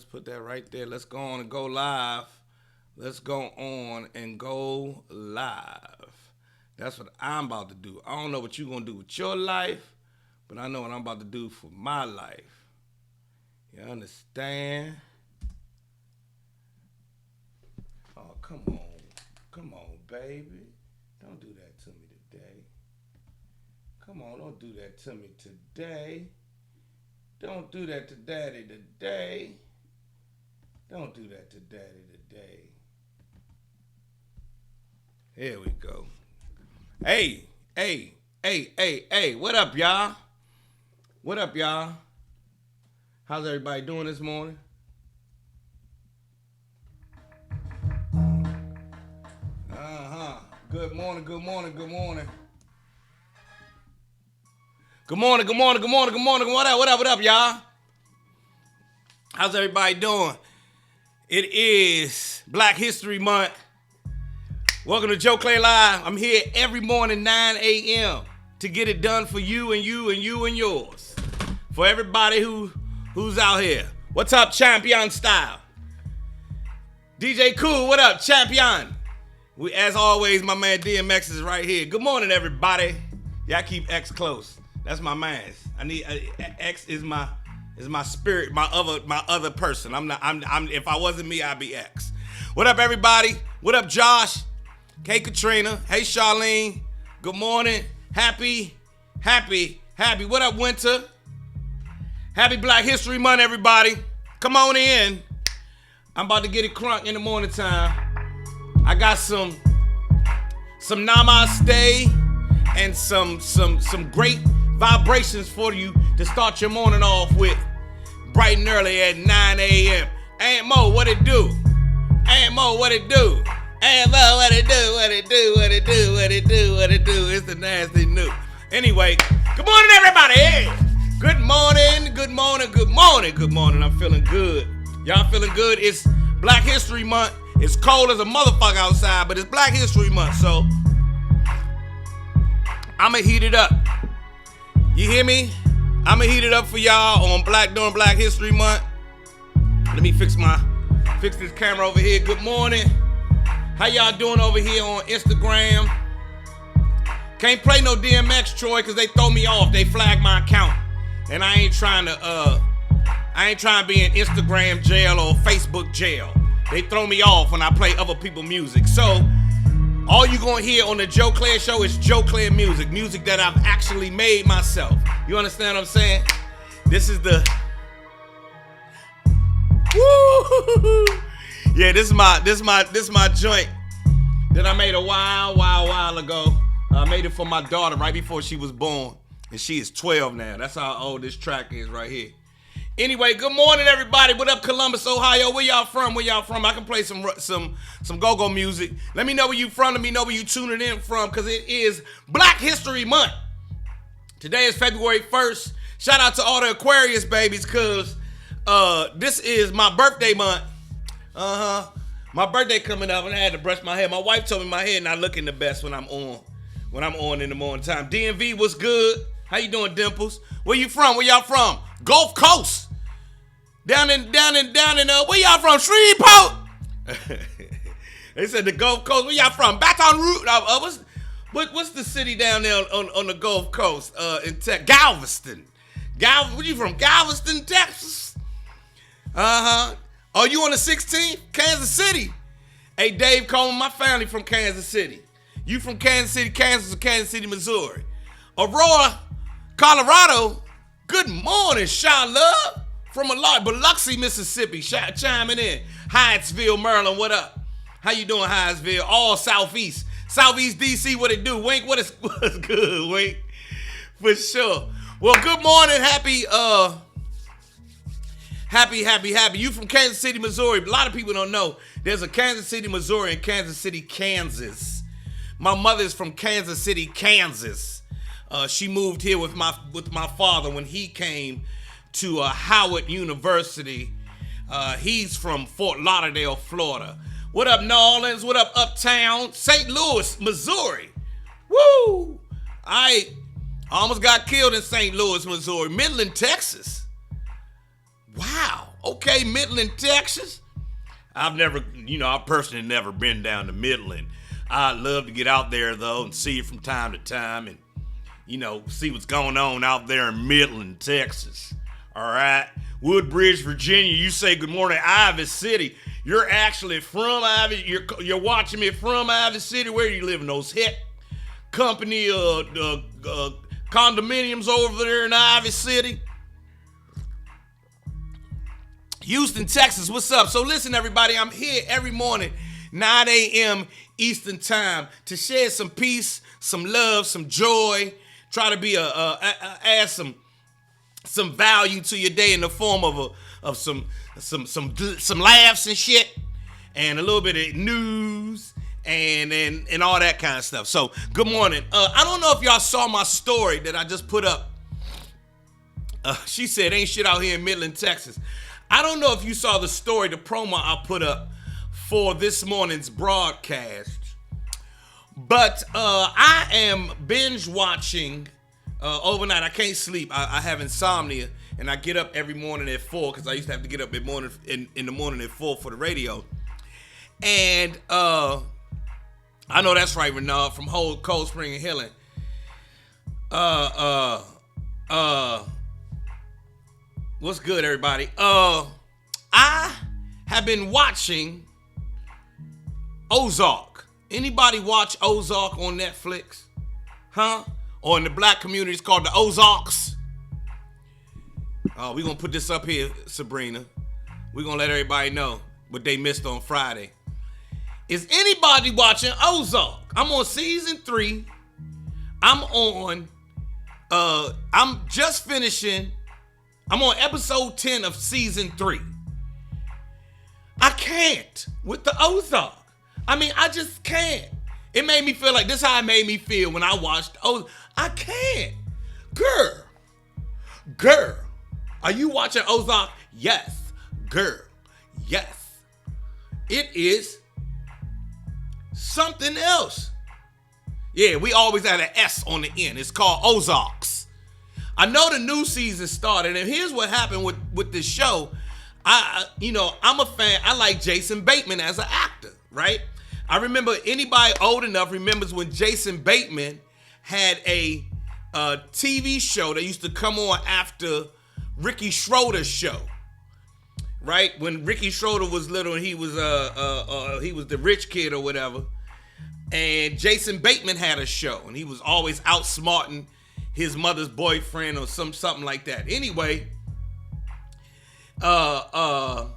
let's put that right there. Let's go on and go live. Let's go on and go live. That's what I'm about to do. I don't know what you're going to do with your life, but I know what I'm about to do for my life. You understand? Oh, come on. Come on, baby. Don't do that to me today. Come on, don't do that to me today. Don't do that to daddy today. Don't do that to daddy today. Here we go. Hey, what up, y'all? What up, y'all? How's everybody doing this morning? Good morning. Good morning. What up, y'all? How's everybody doing? It is Black History Month. Welcome to Joe Clair Live. I'm here every morning, 9 a.m. to get it done for you and yours. For everybody who's out here. What's up, Champion Style? DJ Cool, what up, Champion? As always, my man DMX is right here. Good morning, everybody. Y'all keep X close. That's my man's. X is my spirit, my other person. If I wasn't me, I'd be X. What up, everybody? What up, Josh? Hey, Katrina. Hey, Charlene. Good morning. Happy. What up, Winter? Happy Black History Month, everybody. Come on in. I'm about to get it crunk in the morning time. I got some namaste and some great vibrations for you to start your morning off with, bright and early at 9 a.m. Aunt Mo, what it do? Aunt Mo, what it do? Aunt Mo, what it do? It's the nasty new. Anyway, good morning, everybody. Hey. Good morning. I'm feeling good. Y'all feeling good? It's Black History Month. It's cold as a motherfucker outside, but it's Black History Month, so I'ma heat it up. You hear me? I'ma heat it up for y'all during Black History Month. Let me fix this camera over here. Good morning. How y'all doing over here on Instagram? Can't play no DMX, Troy, because they throw me off. They flag my account. And I ain't trying to be in Instagram jail or Facebook jail. They throw me off when I play other people's music. So, all you gonna hear on the Joe Clair Show is Joe Clair music that I've actually made myself. You understand what I'm saying? This is the woo. Yeah, this is my joint that I made a while ago. I made it for my daughter right before she was born, and she is 12 now. That's how old this track is right here. Anyway, good morning, everybody. What up, Columbus, Ohio? Where y'all from? I can play some go-go music. Let me know where you from. Let me know where you tuning in from, because it is Black History Month. Today is February 1st. Shout out to all the Aquarius babies, because this is my birthday month. My birthday coming up, and I had to brush my hair. My wife told me my hair not looking the best when I'm on in the morning time. DMV, what's good? How you doing, Dimples? Where you from? Where y'all from? Gulf Coast. Down in where y'all from? Shreveport. They said the Gulf Coast. Where y'all from? Baton Rouge. What's the city down there on the Gulf Coast? In Galveston. Where you from? Galveston, Texas. Are you on the 16th? Kansas City. Hey, Dave Coleman, my family from Kansas City. You from Kansas City, Kansas, or Kansas City, Missouri? Aurora, Colorado. Good morning, Shaw Love. From Biloxi, Mississippi, chiming in. Hyattsville, Maryland, what up? How you doing, Hyattsville? All Southeast DC, what it do? Wink, what's good, Wink? For sure. Well, good morning, happy. You from Kansas City, Missouri? A lot of people don't know. There's a Kansas City, Missouri, and Kansas City, Kansas. My mother's from Kansas City, Kansas. She moved here with my father when he came to Howard University. He's from Fort Lauderdale, Florida. What up, New Orleans? What up, Uptown? St. Louis, Missouri. Woo! I almost got killed in St. Louis, Missouri. Midland, Texas. Wow. Okay, Midland, Texas. I personally never been down to Midland. I'd love to get out there, though, and see it from time to time and, see what's going on out there in Midland, Texas. All right. Woodbridge, Virginia. You say good morning, Ivy City. You're actually from Ivy. You're watching me from Ivy City. Where do you live in those hit company condominiums over there in Ivy City? Houston, Texas. What's up? So listen, everybody. I'm here every morning, 9 a.m. Eastern time, to share some peace, some love, some joy. Try to be add some value to your day in the form of some laughs and shit, and a little bit of news and all that kind of stuff. So good morning. I don't know if y'all saw my story that I just put up. She said ain't shit out here in Midland, Texas. I don't know if you saw the story, the promo I put up for this morning's broadcast, but I am binge watching overnight. I can't sleep. I have insomnia, and I get up every morning at 4 because I used to have to get up in the morning at 4 for the radio. And I know that's right, Renard, from Cold Spring and Healing. What's good, everybody? I have been watching Ozark. Anybody watch Ozark on Netflix? Huh? Or in the black community, it's called the Ozarks. We're going to put this up here, Sabrina. We're going to let everybody know what they missed on Friday. Is anybody watching Ozark? I'm on season 3. I'm just finishing. I'm on episode 10 of season 3. I can't with the Ozark. I just can't. It made me feel like this is how it made me feel when I watched Ozark. I can't. Girl, are you watching Ozark? Yes. Girl, yes. It is something else. Yeah, we always had an S on the end. It's called Ozarks. I know the new season started, and here's what happened with this show. I'm a fan. I like Jason Bateman as an actor, right? I remember, anybody old enough remembers when Jason Bateman had a TV show that used to come on after Ricky Schroeder's show, right? When Ricky Schroeder was little and he was the rich kid or whatever, and Jason Bateman had a show, and he was always outsmarting his mother's boyfriend or something like that. Anyway, so I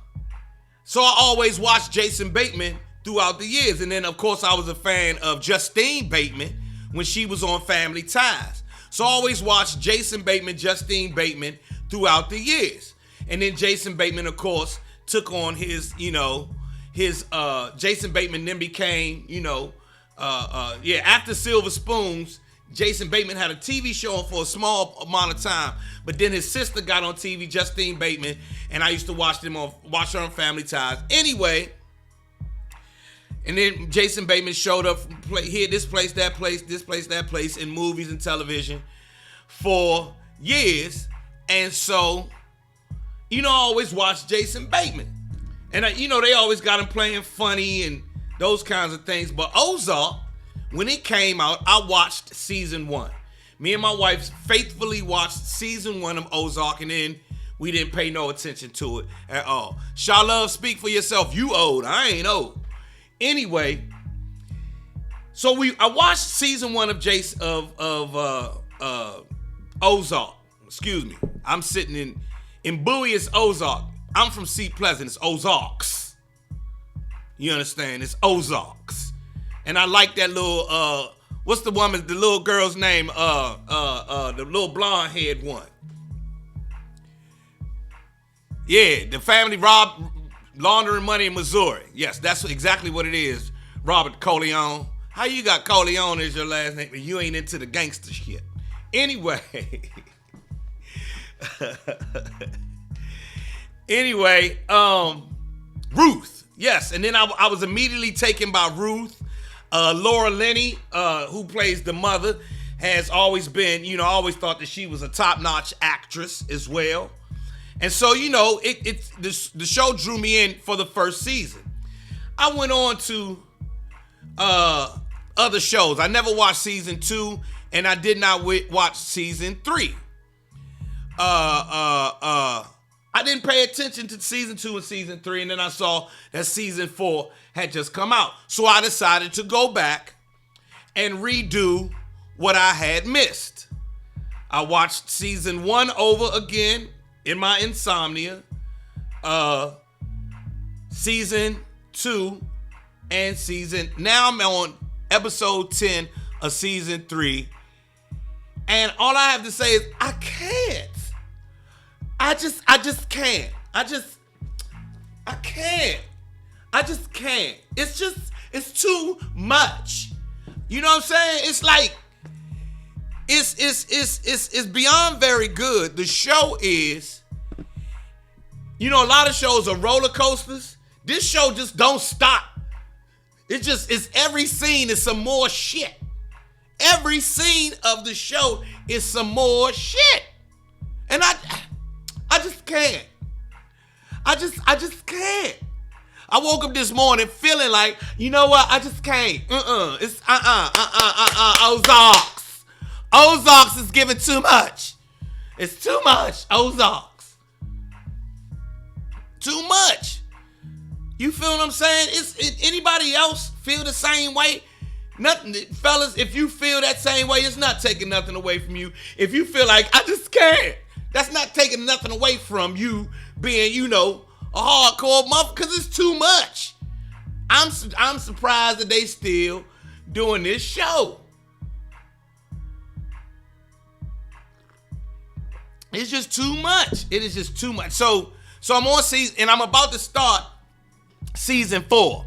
always watched Jason Bateman throughout the years. And then, of course, I was a fan of Justine Bateman when she was on Family Ties. So I always watched Jason Bateman, Justine Bateman throughout the years. And then Jason Bateman, of course, took on his Jason Bateman then became, after Silver Spoons, Jason Bateman had a TV show for a small amount of time, but then his sister got on TV, Justine Bateman, and I used to watch her on Family Ties. Anyway, and then Jason Bateman showed up here, this place, that place, in movies and television for years. And so, I always watched Jason Bateman. And, they always got him playing funny and those kinds of things. But Ozark, when it came out, I watched season 1. Me and my wife faithfully watched season 1 of Ozark, and then we didn't pay no attention to it at all. Shalove, speak for yourself. You old. I ain't old. Anyway, so I watched season 1 of Ozark. Excuse me. I'm sitting in Bowie, it's Ozark. I'm from Seat Pleasant. It's Ozarks. You understand? It's Ozarks. And I like that little, what's the little girl's name? The little blonde haired one. Yeah, the family robbed laundering money in Missouri. Yes, that's exactly what it is. Robert Corleone. How you got Corleone as your last name, but you ain't into the gangster shit? Anyway. Ruth. Yes, and then I was immediately taken by Ruth. Laura Linney, who plays the mother, has always been, I always thought that she was a top-notch actress as well. And so, you know, the show drew me in for the first season. I went on to other shows. I never watched season 2, and I did not watch season 3. I didn't pay attention to season 2 and season 3, and then I saw that season 4 had just come out. So I decided to go back and redo what I had missed. I watched season 1 over again in my insomnia. Season 2 and now I'm on episode 10 of season 3. And all I have to say is I can't. I just can't. I can't. I just can't. It's too much. You know what I'm saying? It's like it's beyond very good. The show is, you know, a lot of shows are roller coasters. This show just don't stop. It's every scene is some more shit. Every scene of the show is some more shit. And I just can't. I just can't. I woke up this morning feeling like, you know what? I just can't. It's Ozarks. Ozarks is giving too much. It's too much. Ozarks. Too much. You feel what I'm saying? Anybody else feel the same way? Nothing, fellas, if you feel that same way, it's not taking nothing away from you. If you feel like, I just can't, that's not taking nothing away from you being, you know, a hardcore mother, because it's too much. I'm surprised that they still doing this show. It's just too much. It is just too much. So I'm on season, and I'm about to start season 4.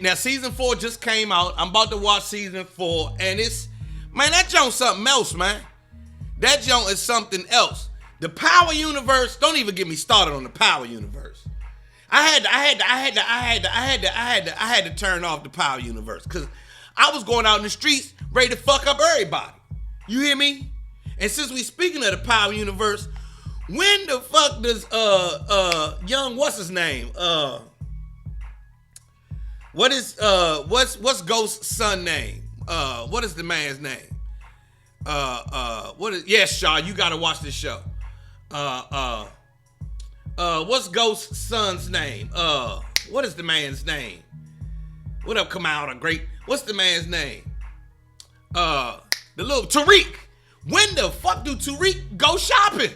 Now season 4 just came out. I'm about to watch season 4, and man, that joint's something else, man. That joint is something else. The Power Universe. Don't even get me started on the Power Universe. I had to turn off the Power Universe because I was going out in the streets ready to fuck up everybody. You hear me? And since we speaking of the Power Universe, when the fuck does young what's his name? What's Ghost's son name? What is the man's name? Yes, Shaw, you gotta watch this show. What's Ghost's son's name? What is the man's name? What up, come out a great? What's the man's name? The little Tariq. When the fuck do Tariq go shopping?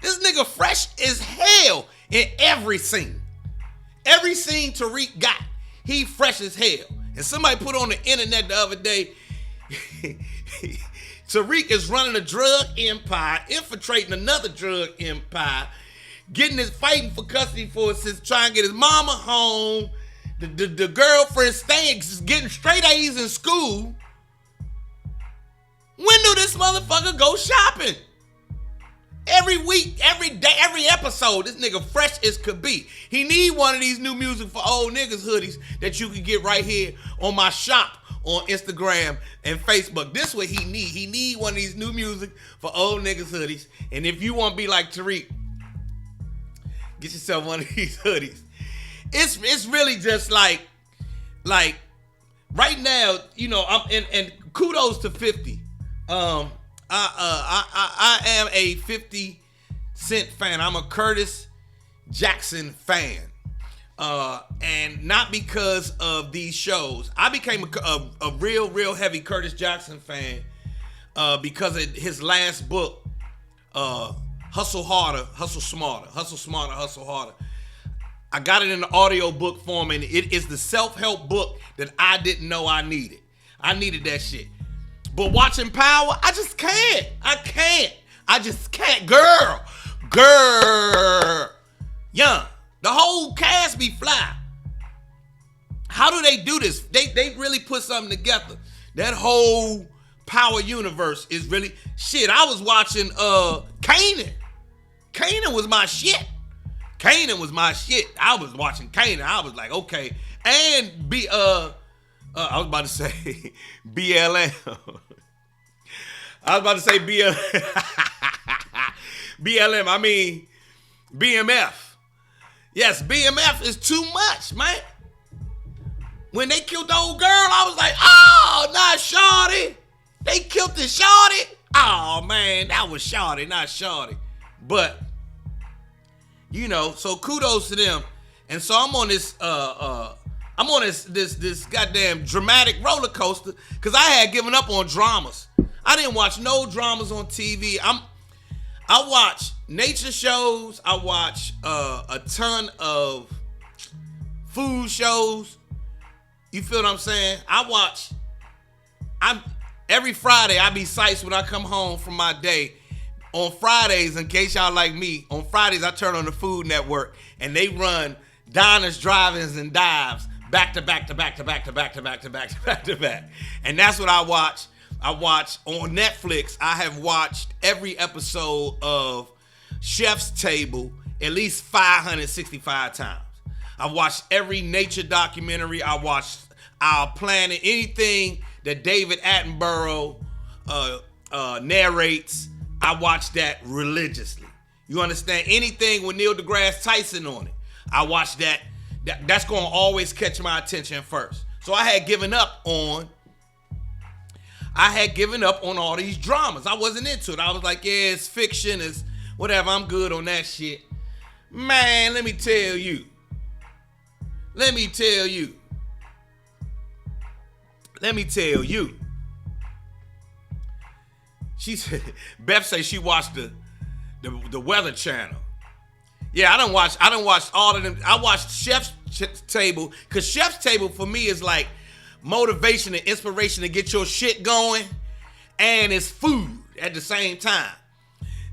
This nigga fresh as hell in every scene. Every scene Tariq got, he fresh as hell. And somebody put on the internet the other day, Tariq is running a drug empire, infiltrating another drug empire, fighting for custody for his sister, trying to get his mama home, the girlfriend staying, getting straight A's in school. When do this motherfucker go shopping? Every week, every day, every episode, this nigga fresh as could be. He need one of these new music for old niggas hoodies that you can get right here on my shop on Instagram and Facebook. This what he need. He need one of these new music for old niggas hoodies. And if you want to be like Tariq, get yourself one of these hoodies. It's really just like right now, you know, and kudos to 50. I am a 50 Cent fan. I'm a Curtis Jackson fan. And not because of these shows. I became a real heavy Curtis Jackson fan because of his last book, Hustle Harder, Hustle Smarter. Hustle Smarter, Hustle Harder. I got it in the audio book form, and it is the self-help book that I didn't know I needed. I needed that shit. But watching Power, I just can't. I just can't. Girl. Young. The whole cast be fly. How do they do this? They really put something together. That whole Power universe is really shit. I was watching Kanan. Kanan was my shit. I was watching Kanan. I was like, okay. And I was about to say BLM. I was about to say BLM. I mean, BMF. Yes, BMF is too much, man. When they killed the old girl, I was like, oh, not Shorty. They killed the Shorty. Oh, man, that was Shorty, not Shorty. But, you know, so kudos to them. And so I'm on this this goddamn dramatic roller coaster because I had given up on dramas. I didn't watch no dramas on TV. I watch nature shows. I watch a ton of food shows. You feel what I'm saying? Every Friday I be psyched when I come home from my day. On Fridays, in case y'all like me, on Fridays I turn on the Food Network and they run diners, drive-ins, and dives back to back to back to back to back to back to back to back to back. And that's what I watch. I watch on Netflix. I have watched every episode of Chef's Table at least 565 times. I watched every nature documentary. I watched Our Planet, anything that David Attenborough narrates. I watch that religiously. You understand? Anything with Neil deGrasse Tyson on it, I watch that. That's going to always catch my attention first. So I had given up on all these dramas. I wasn't into it. I was like, yeah, it's fiction, it's whatever. I'm good on that shit. Man, let me tell you. Beth say she watched the Weather Channel. Yeah, I don't watch all of them. I watched Chef's Table because Chef's Table for me is like motivation and inspiration to get your shit going, and it's food at the same time.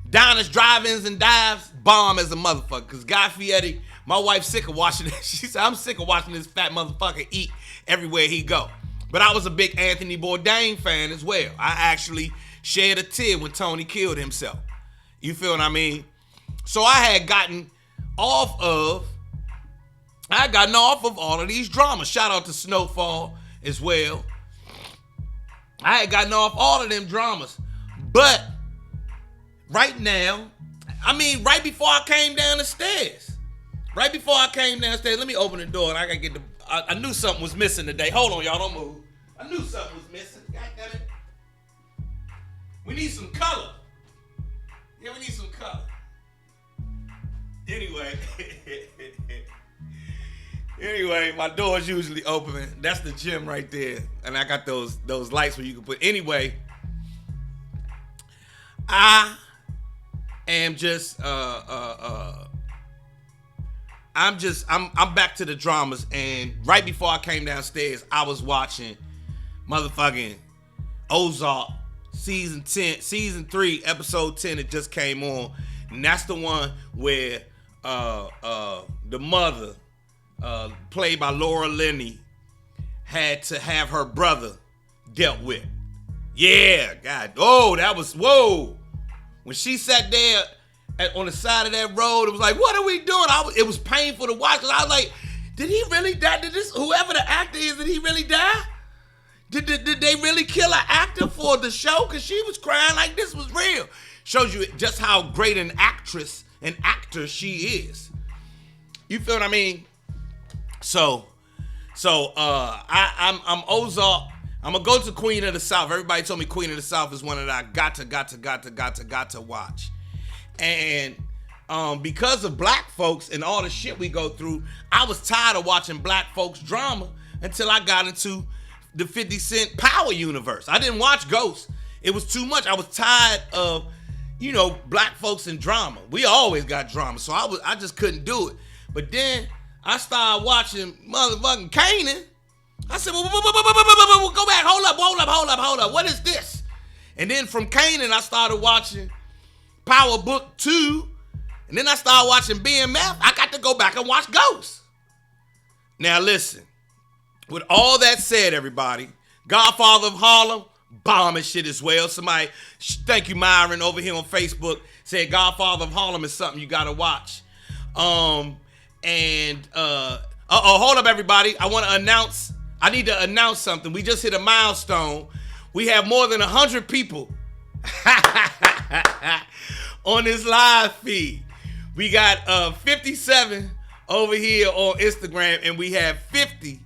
Diners, drive-ins, and dives, bomb as a motherfucker. Because Guy Fieri, my wife's sick of watching it. She said, I'm sick of watching this fat motherfucker eat everywhere he go. But I was a big Anthony Bourdain fan as well. I actually shed a tear when Tony killed himself. You feel what I mean? So I had gotten off of all of these dramas. Shout out to Snowfall as well. I had gotten off all of them dramas. But right now, right before I came down the stairs, let me open the door and I gotta get I knew something was missing today. Hold on, y'all, don't move. I knew something was missing. God damn it. We need some color. Yeah, we need some color. Anyway, my door's usually open. That's the gym right there. And I got those lights where you can put. Anyway, I am just I'm back to the dramas, and right before I came downstairs, I was watching motherfucking Ozark season 3, episode 10. It just came on, and that's the one where the mother, played by Laura Linney, had to have her brother dealt with. Yeah, God. Oh, that was, whoa. When she sat there on the side of that road, it was like, what are we doing? It was painful to watch, because I was like, did he really die? Whoever the actor is, did he really die? Did they really kill an actor for the show? Because she was crying like this was real. Shows you just how great an actor she is. You feel what I mean? So I'm Ozark. I'm gonna go to Queen of the South. Everybody told me Queen of the South is one that I got to watch. And because of black folks and all the shit we go through, I was tired of watching black folks drama until I got into the 50 Cent Power universe. I didn't watch Ghost. It was too much. I was tired of, black folks and drama. We always got drama, so I just couldn't do it. But then I started watching motherfucking Kanan. I said, well, go back. Hold up. What is this? And then from Kanan, I started watching Power Book 2. And then I started watching BMF. I got to go back and watch Ghost. Now listen, with all that said, everybody, Godfather of Harlem, bombing shit as well. Somebody, thank you, Myron, over here on Facebook, said Godfather of Harlem is something you got to watch. Hold up, everybody. I need to announce something. We just hit a milestone. We have more than 100 people on this live feed. We got 57 over here on Instagram, and we have 50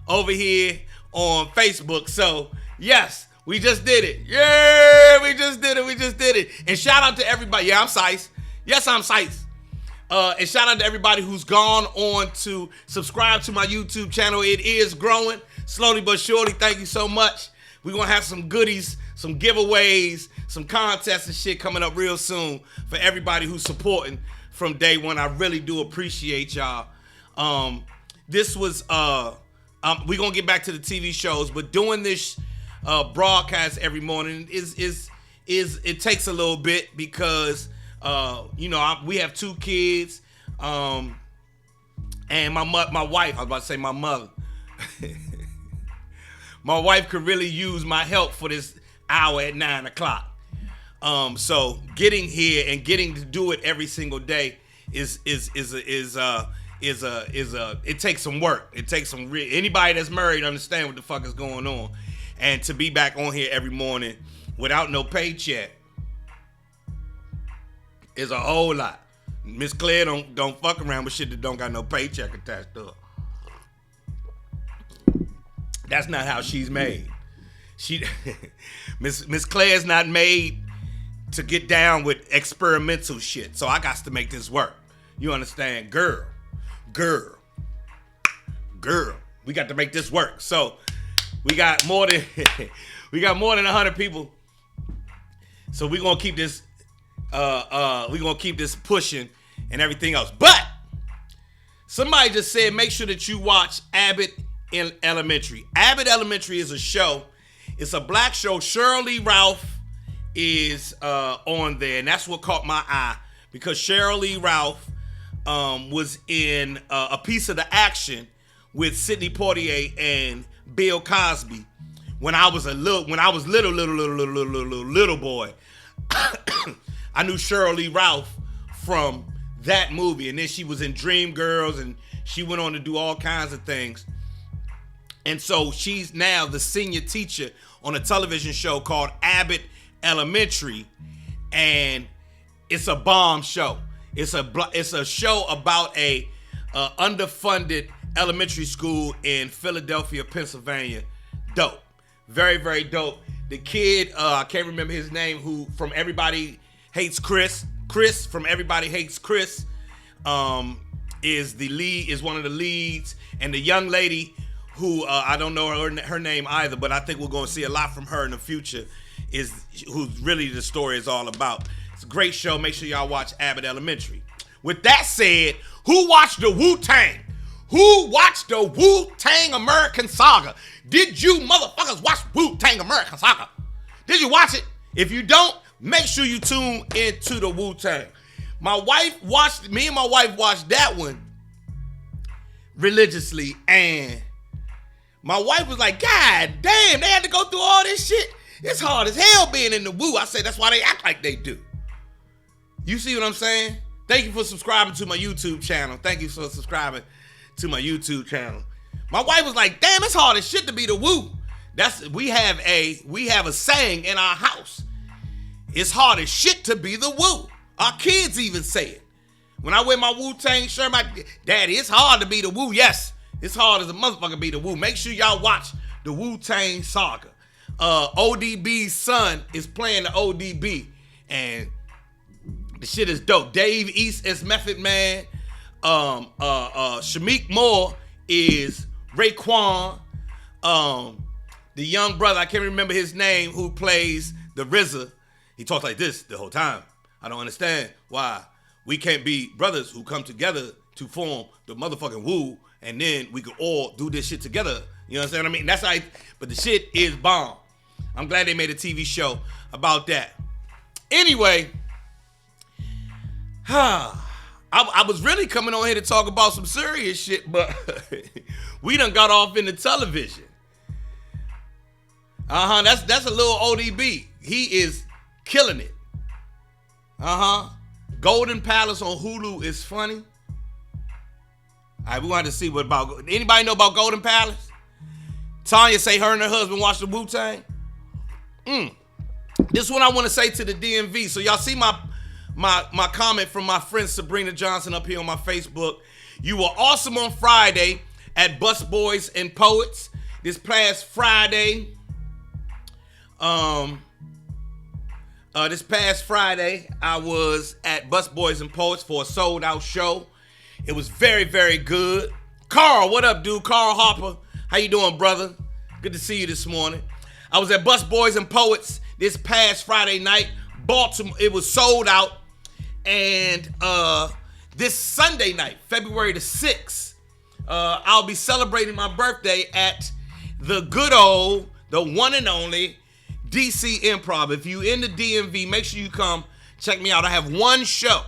over here on Facebook. So, yes, we just did it. Yeah, we just did it. And shout out to everybody. Yeah, I'm Sice. Yes, I'm Sice. And shout out to everybody who's gone on to subscribe to my YouTube channel. It is growing slowly but surely. Thank you so much. We're going to have some goodies, some giveaways, some contests and shit coming up real soon for everybody who's supporting from day one. I really do appreciate y'all. This was, we're going to get back to the TV shows, but doing this broadcast every morning it takes a little bit because, we have 2 kids, and my wife, I was about to say my mother. My wife could really use my help for this hour at 9 o'clock. So getting here and getting to do it every single day it takes some work. It takes some anybody that's married understand what the fuck is going on. And to be back on here every morning without no paycheck is a whole lot. Miss Clair don't fuck around with shit that don't got no paycheck attached to her. That's not how she's made. Miss Clair's not made to get down with experimental shit. So I got to make this work. You understand? Girl. We got to make this work. So we got more than 100 people. So we're gonna keep this pushing and everything else. But somebody just said make sure that you watch Abbott Elementary. Abbott Elementary is a show. It's a black show. Shirley Ralph is on there, and that's what caught my eye because Shirley Ralph was in a piece of the action with Sidney Poitier and Bill Cosby when I was little boy. I knew Shirley Ralph from that movie, and then she was in Dreamgirls, and she went on to do all kinds of things. And so she's now the senior teacher on a television show called Abbott Elementary, and it's a bomb show. It's a show about a underfunded elementary school in Philadelphia, Pennsylvania. Dope. Very, very dope. The kid, I can't remember his name, who from Everybody Hates Chris. Chris from Everybody Hates Chris is the lead, is one of the leads, and the young lady who I don't know her name either, but I think we're going to see a lot from her in the future, is who's really the story is all about. It's a great show. Make sure y'all watch Abbott Elementary. With that said, who watched the Wu-Tang? Who watched the Wu-Tang American Saga? Did you motherfuckers watch Wu-Tang American Saga? Did you watch it? If you don't, make sure you tune into the Wu-Tang. Me and my wife watched that one religiously, and my wife was like, God damn, they had to go through all this shit. It's hard as hell being in the Wu. I said, that's why they act like they do. You see what I'm saying? Thank you for subscribing to my YouTube channel. Thank you for subscribing to my YouTube channel. My wife was like, damn, it's hard as shit to be the Wu. We have a saying in our house. It's hard as shit to be the Wu. Our kids even say it. When I wear my Wu-Tang shirt, my daddy, it's hard to be the Wu. Yes, it's hard as a motherfucker to be the Wu. Make sure y'all watch the Wu-Tang Saga. ODB's son is playing the ODB, and the shit is dope. Dave East is Method Man. Shameik Moore is Raekwon. The young brother, I can't remember his name, who plays the RZA. He talks like this the whole time. I don't understand why we can't be brothers who come together to form the motherfucking Wu, and then we could all do this shit together. You know what I'm saying? I mean, that's how. But the shit is bomb. I'm glad they made a TV show about that. Anyway, I was really coming on here to talk about some serious shit, but we done got off into television. That's a little ODB. He is killing it. Golden Palace on Hulu is funny. All right, we wanted to see what about. Anybody know about Golden Palace? Tanya say her and her husband watched the Wu-Tang. This one I want to say to the DMV. So y'all see my my comment from my friend Sabrina Johnson up here on my Facebook. You were awesome on Friday at Bus Boys and Poets. This past Friday, I was at Bus Boys and Poets for a sold out show. It was very, very good. Carl, what up, dude? Carl Harper, how you doing, brother? Good to see you this morning. I was at Bus Boys and Poets this past Friday night. Baltimore, it was sold out. And this Sunday night, February the 6th, I'll be celebrating my birthday at the good old, the one and only DC Improv. If you in the DMV, make sure you come check me out. I have one show.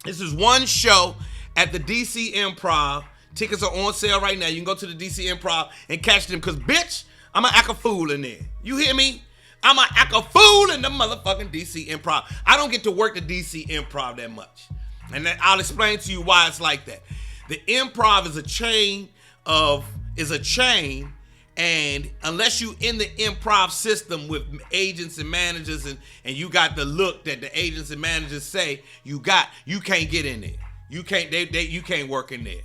This is one show at the DC Improv. Tickets are on sale right now. You can go to the DC Improv and catch them. Because, bitch, I'm going to act a fool in there. You hear me? I'm going to act a fool in the motherfucking DC Improv. I don't get to work the DC Improv that much. And I'll explain to you why it's like that. The Improv is a chain. And unless you in the improv system with agents and managers and you got the look that the agents and managers say you can't get in there. You can't work in there.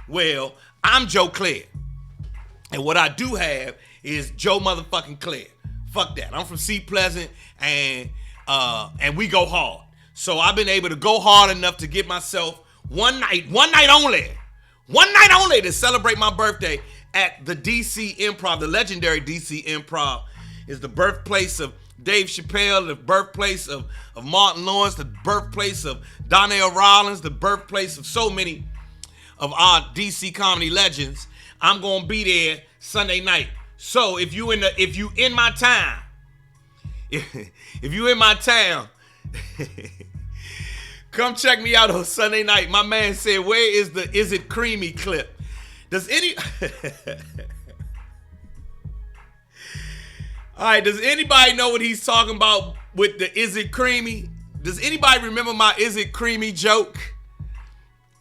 Well, I'm Joe Clair. And what I do have is Joe motherfucking Clair. Fuck that. I'm from Seat Pleasant and we go hard. So I've been able to go hard enough to get myself one night only to celebrate my birthday at the DC Improv. The legendary DC Improv is the birthplace of Dave Chappelle, the birthplace of Martin Lawrence, the birthplace of Donnell Rollins, the birthplace of so many of our DC comedy legends. I'm gonna be there Sunday night. So if you in my town, come check me out on Sunday night. My man said, where is the Is It Creamy clip? Does anybody know what he's talking about with the Is It Creamy? Does anybody remember my Is It Creamy joke?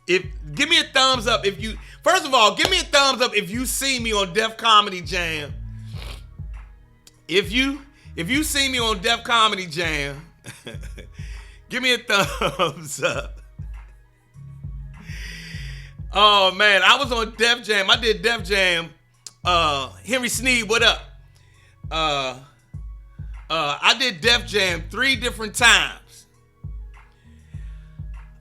Give me a thumbs up if you, first of all, give me a thumbs up if you see me on Def Comedy Jam. If you see me on Def Comedy Jam, give me a thumbs up. Oh man, I was on Def Jam. I did Def Jam. Henry Sneed, what up? I did Def Jam 3 different times.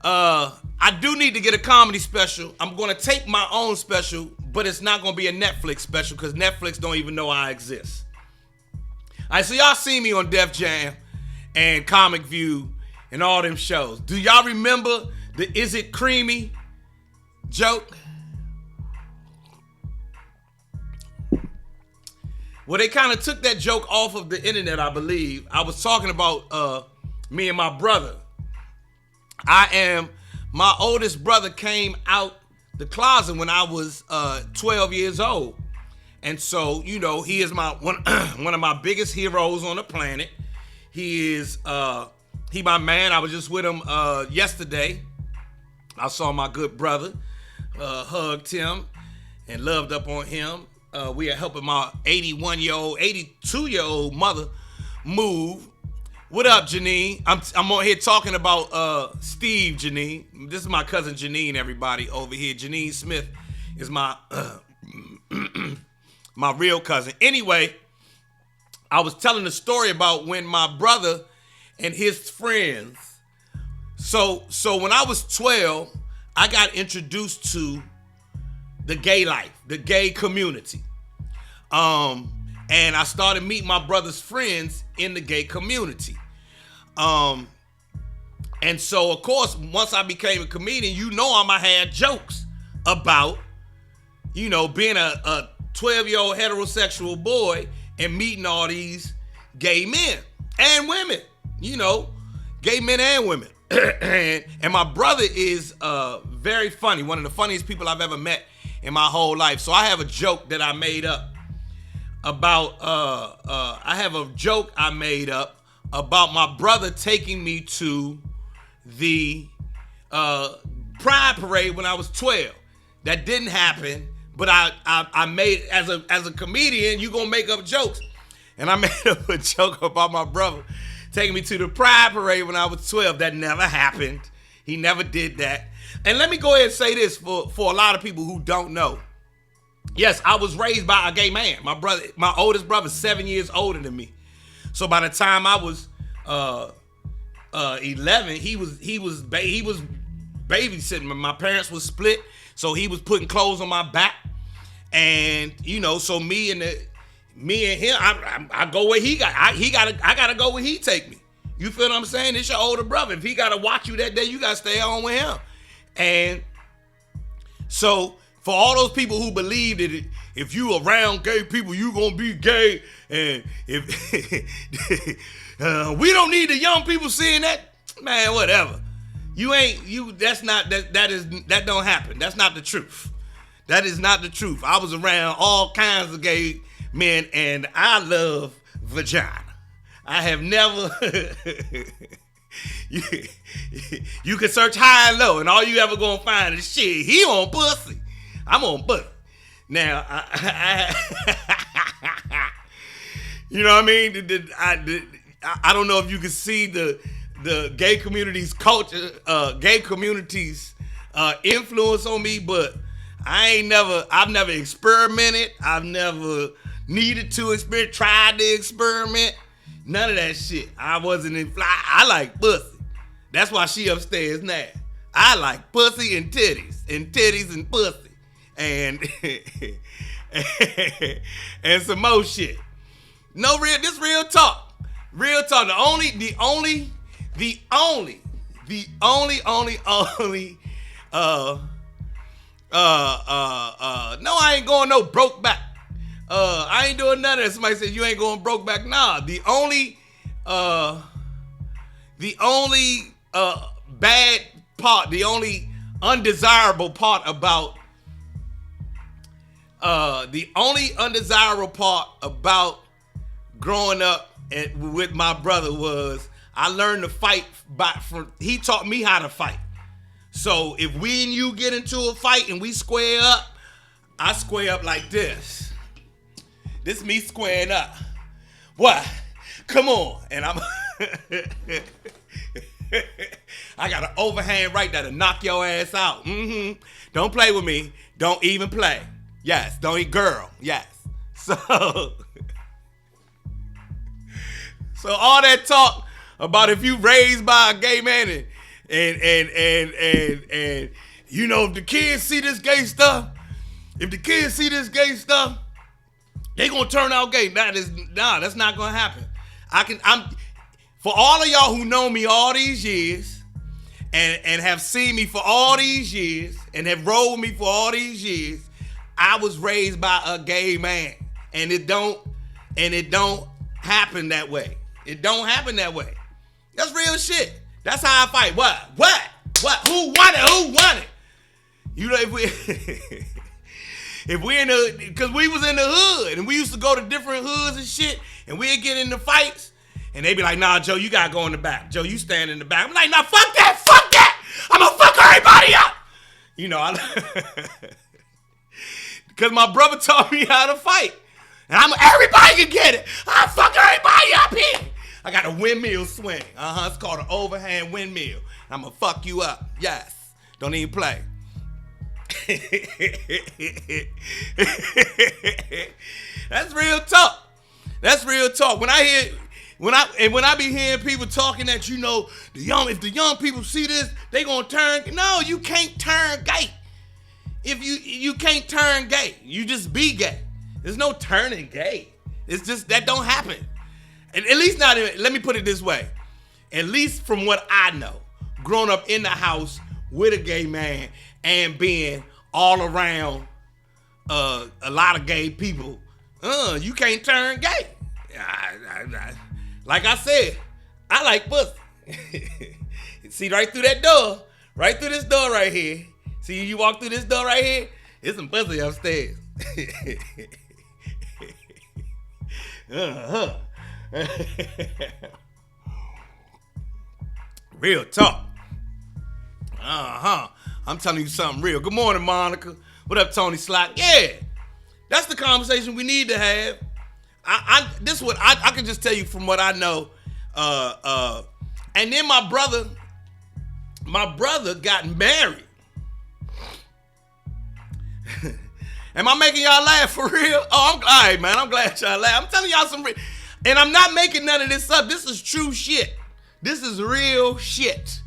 I do need to get a comedy special. I'm going to take my own special, but it's not going to be a Netflix special because Netflix don't even know I exist. All right, so y'all see me on Def Jam and Comic View and all them shows. Do y'all remember the Is It Creamy joke? Well, they kind of took that joke off of the internet, I believe. I was talking about me and my brother. My oldest brother came out the closet when I was 12 years old. And so, you know, he is one of my biggest heroes on the planet. He my man. I was just with him yesterday. I saw my good brother, hugged him and loved up on him. We are helping my 82-year-old mother move. What up, Janine? I'm on here talking about Steve, Janine. This is my cousin Janine, everybody, over here. Janine Smith is my my real cousin. Anyway, I was telling a story about when my brother and his friends. So when I was 12, I got introduced to the gay life, the gay community. And I started meeting my brother's friends in the gay community. And so, of course, once I became a comedian, you know I'ma have jokes about, you know, being a 12-year-old heterosexual boy and meeting all these gay men and women, you know, gay men and women. and my brother is very funny, one of the funniest people I've ever met in my whole life. So I have a joke that I made up about my brother taking me to the Pride Parade when I was 12. That didn't happen, but I made, as a comedian, you gonna make up jokes. And I made up a joke about my brother taking me to the Pride Parade when I was 12. That never happened. He never did that. And let me go ahead and say this for a lot of people who don't know. Yes, I was raised by a gay man. My oldest brother, 7 years older than me. So by the time I was 11, he was babysitting. My parents was split, so he was putting clothes on my back. And so me and him, I go where he got. I gotta go where he take me. You feel what I'm saying? It's your older brother. If he gotta watch you that day, you gotta stay home with him. And so for all those people who believe that if you around gay people, you gonna be gay, and if we don't need the young people seeing that, man, whatever. That don't happen. That's not the truth. That is not the truth. I was around all kinds of gay men, and I love vagina. I have never. You can search high and low, and all you ever gonna find is shit. He on pussy. I'm on pussy. Now, you know what I mean? I don't know if you can see the gay community's culture, gay community's influence on me, but I've never experimented. I've never needed to experiment, tried to experiment. None of that shit. I wasn't in fly. I like pussy. That's why she upstairs now. I like pussy and titties and pussy and and some more shit. This real talk. Real talk. No, I ain't going no broke back. I ain't doing none of that. Somebody said you ain't going broke back. Nah, the only bad part, the only undesirable part about growing up with my brother was I learned to fight he taught me how to fight. So if we and you get into a fight and we square up, I square up like this. This me squaring up. What? Come on. And I got an overhand right that'll knock your ass out. Don't play with me. Don't even play. Yes. Don't eat girl. Yes. So all that talk about if you raised by a gay man and if the kids see this gay stuff, they gonna turn out gay. That's not gonna happen. For all of y'all who know me all these years and have seen me for all these years and have rolled me for all these years, I was raised by a gay man. And it don't happen that way. It don't happen that way. That's real shit. That's how I fight. What? Who won it? You know, because we was in the hood and we used to go to different hoods and shit, and we'd get into fights, and they'd be like, nah, Joe, you gotta go in the back. Joe, you stand in the back. I'm like, nah, fuck that. I'm gonna fuck everybody up. Because my brother taught me how to fight. And everybody can get it. I fuck everybody up here. I got a windmill swing. It's called an overhand windmill. I'm gonna fuck you up. Yes. Don't even play. That's real talk. When I be hearing people talking that, if the young people see this, they gonna turn. No, you can't turn gay. If you can't turn gay, you just be gay. There's no turning gay. It's just that don't happen. And at least not. Let me put it this way. At least from what I know, growing up in the house with a gay man and being all around a lot of gay people, you can't turn gay. Like I said, I like pussy. See, right through that door, right through this door right here. See, you walk through this door right here, there's some pussy upstairs. Real talk. I'm telling you something real. Good morning, Monica. What up, Tony Slack? Yeah, that's the conversation we need to have. I can just tell you from what I know. And then my brother got married. Am I making y'all laugh for real? Oh, all right, man. I'm glad y'all laugh. I'm telling y'all some real, and I'm not making none of this up. This is true shit. This is real shit.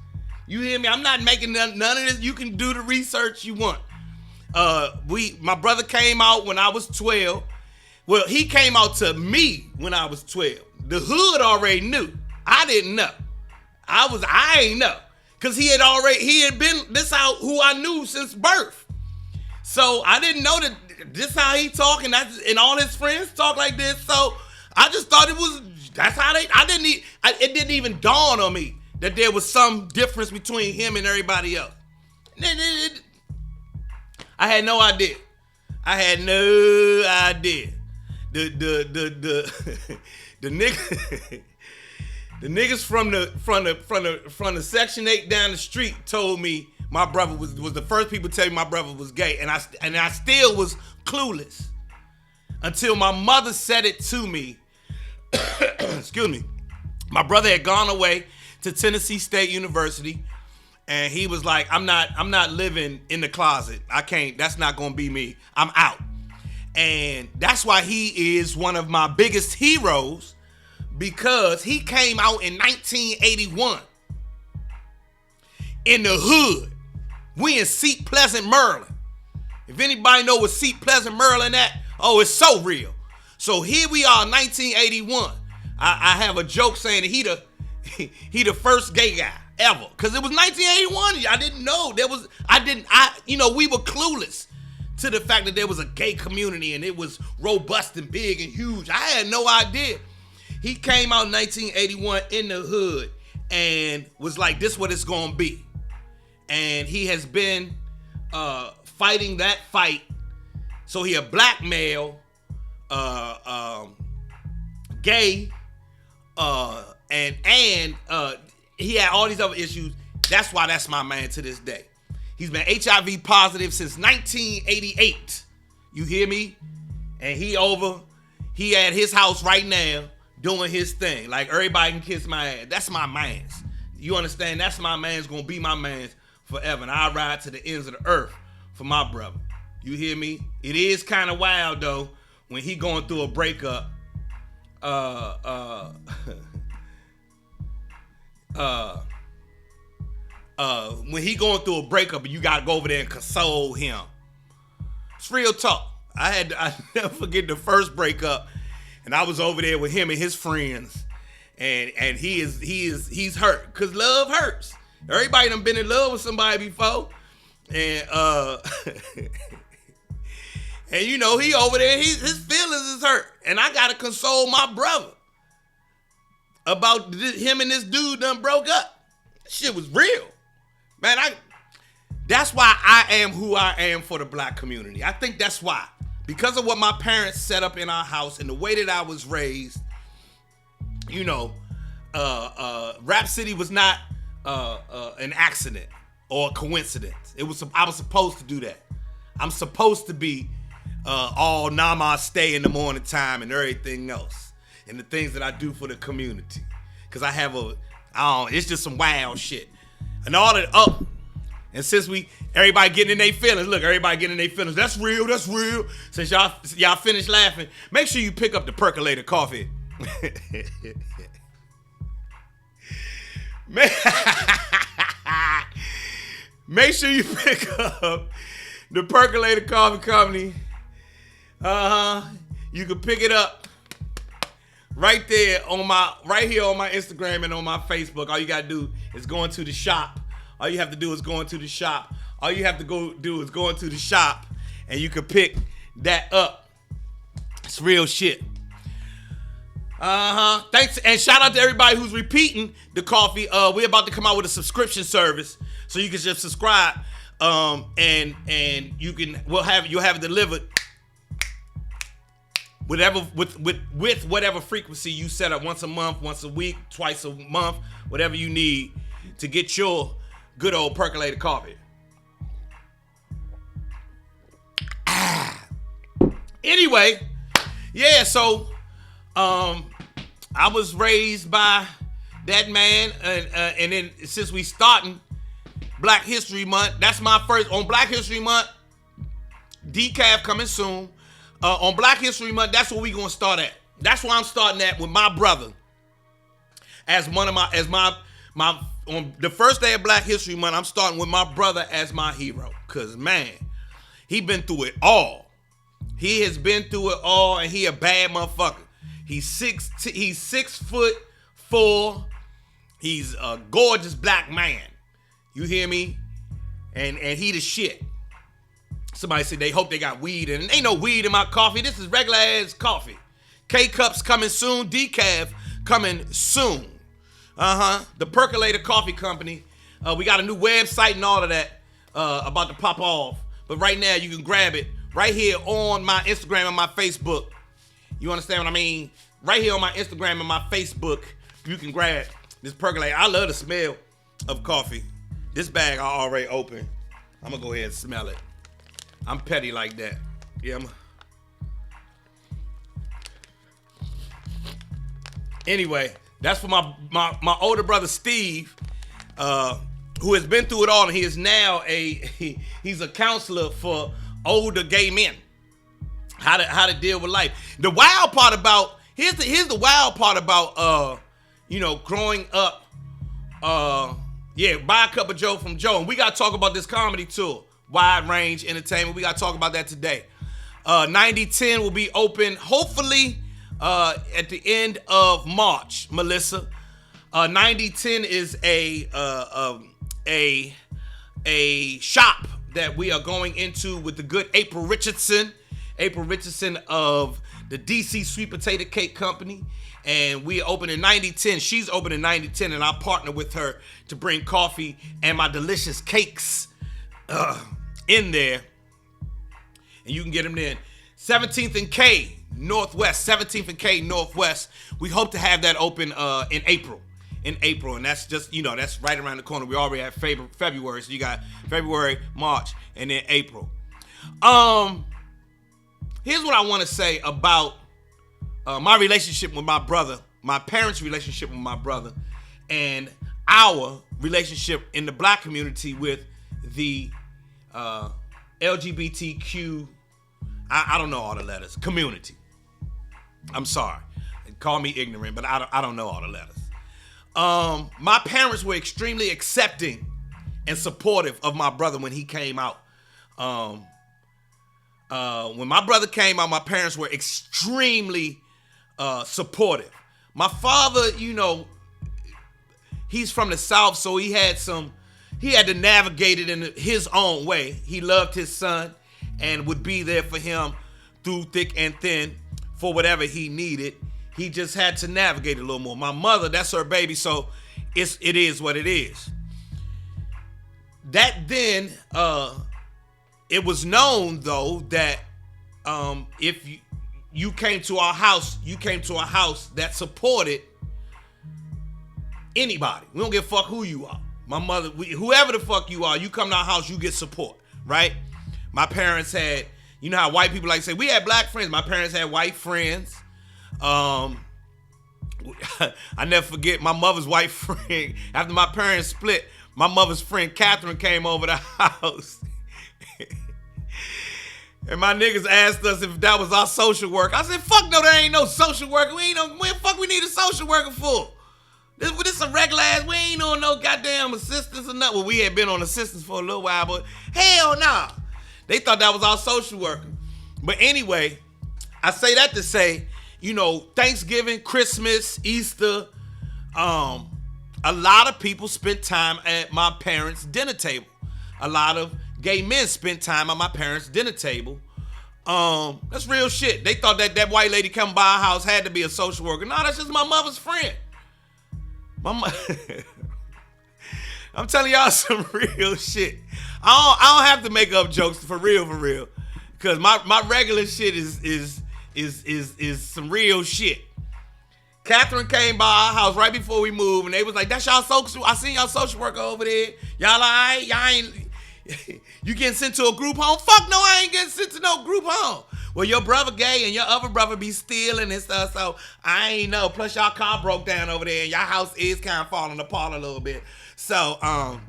You hear me? I'm not making none of this. You can do the research you want. My brother came out when I was 12. Well, he came out to me when I was 12. The hood already knew. I didn't know. I ain't know. Cause he had been this out who I knew since birth. So I didn't know that this how he talk and all his friends talk like this. So I just thought that's how it didn't even dawn on me that there was some difference between him and everybody else. I had no idea. The niggas from the Section 8 down the street told me my brother was the first people to tell me my brother was gay, and I still was clueless until my mother said it to me. Excuse me. My brother had gone away to Tennessee State University, and he was like, I'm not living in the closet. I can't. That's not gonna be me. I'm out. And that's why he is one of my biggest heroes, because he came out in 1981 in the hood. We in Seat Pleasant, Maryland. If anybody know what Seat Pleasant, Maryland at, oh, it's so real. So here we are, 1981. I have a joke saying that he the first gay guy ever, because it was 1981. I didn't know we were clueless to the fact that there was a gay community and it was robust and big and huge. I had no idea. He came out in 1981 in the hood and was like, this is what it's gonna be. And he has been fighting that fight. So he a black male, gay, and he had all these other issues. That's why that's my man to this day. He's been HIV positive since 1988. You hear me? And he at his house right now doing his thing. Like, everybody can kiss my ass. That's my man's. You understand? That's my man's gonna be my man's forever. And I ride to the ends of the earth for my brother. You hear me? It is kind of wild though when he going through a breakup. When he going through a breakup and you gotta go over there and console him. It's real talk. I never forget the first breakup, and I was over there with him and his friends, and he's hurt, cause love hurts. Everybody done been in love with somebody before, and and you know he over there, his feelings is hurt, and I gotta console my brother about him and this dude done broke up. Shit was real. Man, that's why I am who I am for the black community. I think that's why. Because of what my parents set up in our house and the way that I was raised, you know, Rap City was not an accident or a coincidence. I was supposed to do that. I'm supposed to be all namaste in the morning time and everything else. And the things that I do for the community. Because I have it's just some wild shit. And all that and since everybody getting in their feelings, look, everybody getting in their feelings. That's real. Since y'all finished laughing, make sure you pick up the percolator coffee. Make sure you pick up the Percolator Coffee Company. You can pick it up right here on my Instagram and on my Facebook. All you gotta do is go into the shop. All you have to do is go into the shop. All you have to do is go into the shop, and you can pick that up. It's real shit. Thanks, and shout out to everybody who's repeating the coffee. We're about to come out with a subscription service, so you can just subscribe, and you'll have it delivered. Whatever with whatever frequency you set up, once a month, once a week, twice a month, whatever you need to get your good old percolated coffee. Anyway, yeah, so I was raised by that man, and then since we starting Black History Month, that's my first on Black History Month. Decaf coming soon. On Black History Month, that's where we gonna start at. That's where I'm starting at with my brother as my on the first day of Black History Month. I'm starting with my brother as my hero, cause man, he been through it all. He has been through it all, and he a bad motherfucker. He's 6'4". He's a gorgeous black man. You hear me? And he the shit. Somebody said they hope they got weed, and ain't no weed in my coffee. This is regular ass coffee. K-Cups coming soon. Decaf coming soon. The Percolator Coffee Company. We got a new website and all of that about to pop off. But right now you can grab it right here on my Instagram and my Facebook. You understand what I mean? Right here on my Instagram and my Facebook, you can grab this Percolator. I love the smell of coffee. This bag I already opened. I'm gonna go ahead and smell it. I'm petty like that. Yeah. Anyway, that's for my older brother Steve, who has been through it all, and he is now he's a counselor for older gay men. How to deal with life. The wild part about here's the wild part about growing up. Buy a cup of Joe from Joe, and we gotta talk about this comedy tour, Wide Range Entertainment. We gotta talk about that today. 9010 will be open hopefully at the end of March. Melissa, 9010 is a shop that we are going into with the good April Richardson of the DC Sweet Potato Cake Company. And we open in 9010. She's open in 9010, and I partner with her to bring coffee and my delicious cakes in there. And you can get them then. 17th and K Northwest. 17th and K Northwest. We hope to have that open in April. And that's just, that's right around the corner. We already have February. So you got February, March, and then April. Here's what I want to say about my relationship with my brother, my parents' relationship with my brother, and our relationship in the black community with the LGBTQ, I don't know all the letters, community. I'm sorry. Call me ignorant, but I don't know all the letters. My parents were extremely accepting and supportive of my brother when he came out. When my brother came out, my parents were extremely supportive. My father, he's from the South, so he had to navigate it in his own way. He loved his son and would be there for him through thick and thin for whatever he needed. He just had to navigate it a little more. My mother, that's her baby, so it is what it is. That then, it was known though that if you came to our house, that supported anybody. We don't give a fuck who you are. My mother, whoever the fuck you are, you come to our house, you get support, right? My parents had, you know how white people like to say, we had black friends. My parents had white friends. I never forget my mother's white friend. After my parents split, my mother's friend Catherine came over the house. And my niggas asked us if that was our social worker. I said, fuck no, there ain't no social worker. What the fuck we need a social worker for? This a regular ass, we ain't on no goddamn assistance or nothing. Well, we had been on assistance for a little while, but hell nah. They thought that was our social worker. But anyway, I say that to say, Thanksgiving, Christmas, Easter, a lot of people spent time at my parents' dinner table. A lot of gay men spent time at my parents' dinner table. That's real shit. They thought that white lady coming by our house had to be a social worker. No, that's just my mother's friend. I'm telling y'all some real shit. I don't have to make up jokes for real. Cause my regular shit is some real shit. Catherine came by our house right before we moved, and they was like, that's y'all social, I seen y'all social worker over there. Y'all all right? Y'all ain't, you getting sent to a group home? Fuck no, I ain't getting sent to no group home. Well, your brother gay and your other brother be stealing and stuff, so I ain't know. Plus, y'all car broke down over there and your house is kind of falling apart a little bit. So, I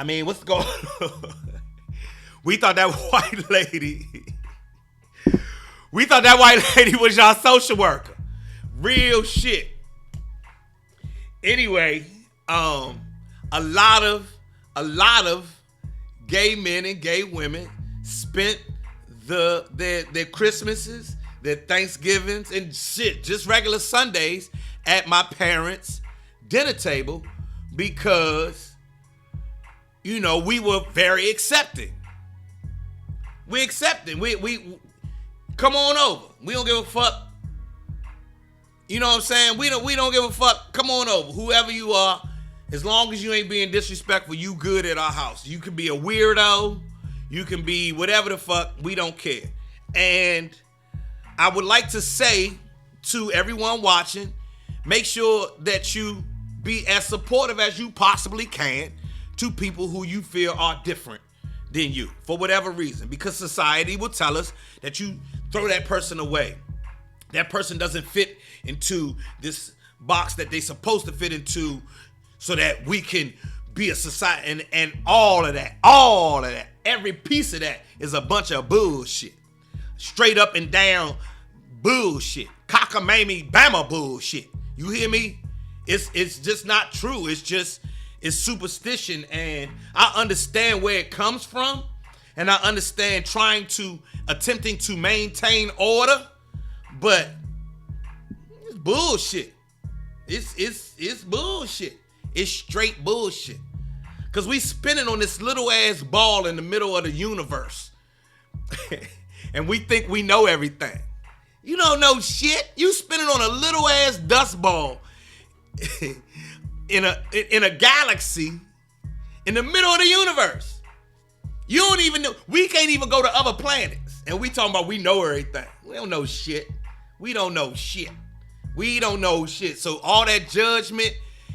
mean, what's going on? We thought that white lady was y'all social worker. Real shit. Anyway, a lot of gay men and gay women spent their Christmases, their Thanksgivings, and shit, just regular Sundays at my parents' dinner table because, you know, we were very accepting. We accepting. We come on over. We don't give a fuck. You know what I'm saying? We don't give a fuck. Come on over. Whoever you are, as long as you ain't being disrespectful, you good at our house. You can be a weirdo. You can be whatever the fuck. We don't care. And I would like to say to everyone watching, make sure that you be as supportive as you possibly can to people who you feel are different than you for whatever reason. Because society will tell us that you throw that person away. That person doesn't fit into this box that they're supposed to fit into so that we can be a society and all of that, every piece of that is a bunch of bullshit. Straight up and down bullshit. Cockamamie Bama bullshit. You hear me? It's just not true. It's superstition, and I understand where it comes from, and I understand attempting to maintain order, but it's bullshit. It's bullshit. It's straight bullshit. Cause we spinning on this little ass ball in the middle of the universe. And we think we know everything. You don't know shit. You spinning on a little ass dust ball in a galaxy in the middle of the universe. You don't even know. We can't even go to other planets. And we talking about we know everything. We don't know shit. We don't know shit. We don't know shit. So all that judgment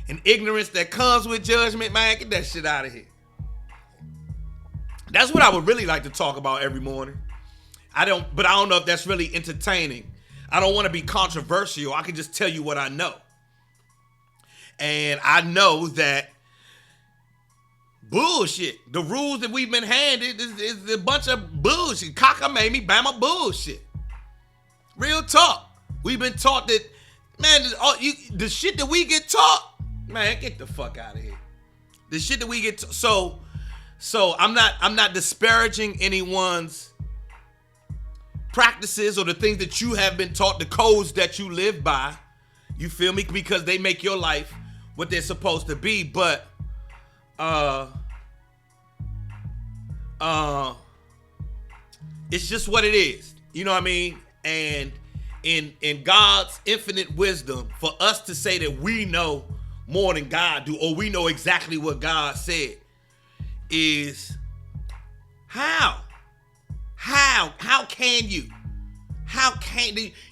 and ignorance that comes with judgment, man, get that shit out of here. That's what I would really like to talk about every morning. But I don't know if that's really entertaining. I don't want to be controversial. I can just tell you what I know. And I know that bullshit. The rules that we've been handed is a bunch of bullshit. Cockamamie Bama bullshit. Real talk. We've been taught that, man, the shit that we get taught, man, get the fuck out of here. The shit that we get so I'm not disparaging anyone's practices or the things that you have been taught, the codes that you live by. You feel me? Because they make your life what they're supposed to be. But it's just what it is. You know what I mean? And in God's infinite wisdom, for us to say that we know more than God do, or we know exactly what God said, is how can you?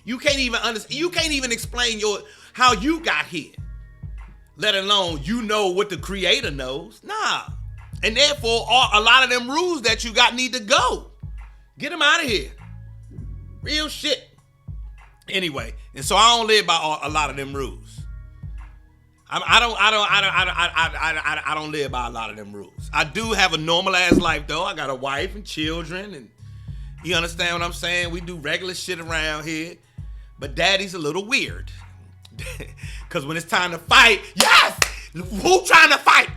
You can't even understand. You can't even explain how you got here, let alone you know what the Creator knows. Nah, and therefore a lot of them rules that you got need to go. Get them out of here. Real shit. Anyway, and so I don't live by a lot of them rules. I don't live by a lot of them rules. I do have a normal ass life though. I got a wife and children, and you understand what I'm saying? We do regular shit around here, but daddy's a little weird. Cause when it's time to fight, yes, who trying to fight?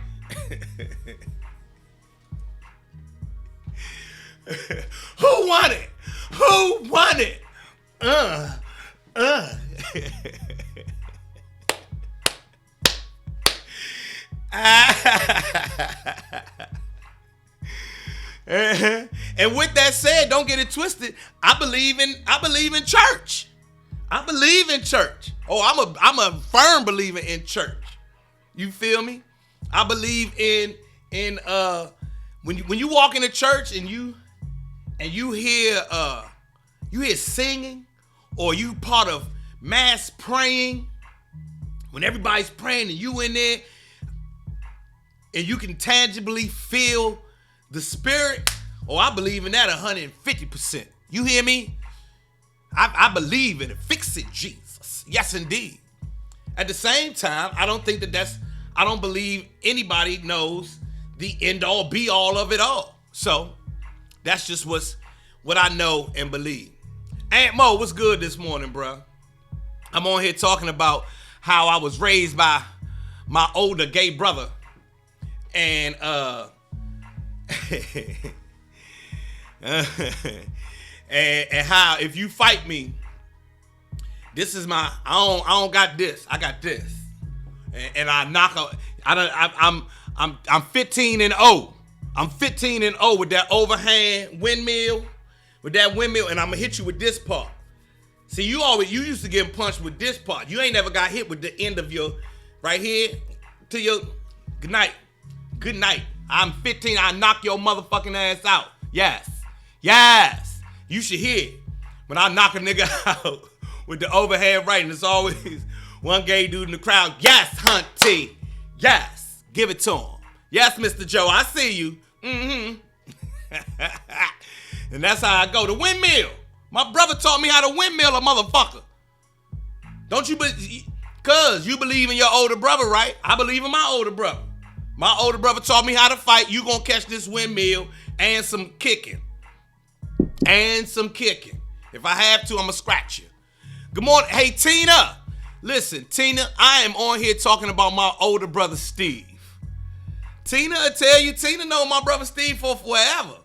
Who won it? Who won it? And with that said, don't get it twisted. I believe in church. I believe in church. Oh, I'm a firm believer in church. You feel me? I believe in when you walk into church and you hear singing, or you part of mass praying, when everybody's praying and you in there and you can tangibly feel the spirit. Oh, I believe in that 150%. You hear me? I believe in it. Fix it, Jesus. Yes, indeed. At the same time, I don't believe anybody knows the end all be all of it all. So that's just what I know and believe. Aunt Mo, what's good this morning, bro? I'm on here talking about how I was raised by my older gay brother. And and how if you fight me, this is my I don't got this. I got this. And I knock out. I'm 15-0. I'm 15-0 with that overhand windmill. With that windmill, and I'm gonna hit you with this part. See, you used to get punched with this part. You ain't never got hit with the end of your right here to your good night. Good night. I'm 15. I knock your motherfucking ass out. Yes. Yes. You should hear it. When I knock a nigga out with the overhand right, and it's always one gay dude in the crowd. Yes, Hunty. Yes. Give it to him. Yes, Mr. Joe. I see you. Mm-hmm. And that's how I go. The windmill. My brother taught me how to windmill a motherfucker. Don't you cuz you believe in your older brother, right? I believe in my older brother. My older brother taught me how to fight. You gonna catch this windmill and some kicking. And some kicking. If I have to, I'm gonna scratch you. Good morning. Hey, Tina. Listen, Tina, I am on here talking about my older brother, Steve. Tina will tell you, Tina know my brother Steve for forever.